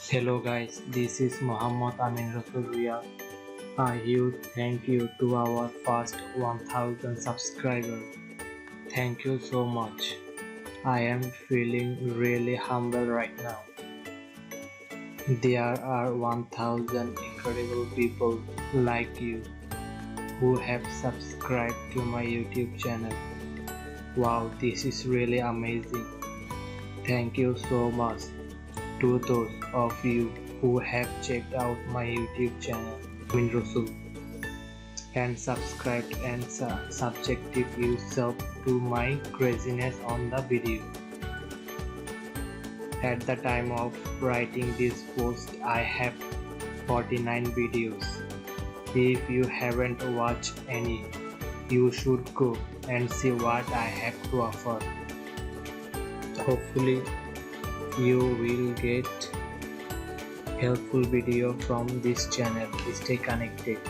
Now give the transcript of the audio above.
Hello guys, this is Muhammad Amin Rasul. A huge thank you to our first 1000 subscribers. Thank you so much. I am feeling really humble right now. There are 1000 incredible people like you who have subscribed to my YouTube channel. Wow, this is really amazing. Thank you so much to those of you who have checked out my YouTube channel, Amin Rasul, and subscribed and subjected yourself to my craziness on the video. At the time of writing this post, I have 49 videos. If you haven't watched any, you should go and see what I have to offer. Hopefully, you will get helpful video from this channel. Stay connected.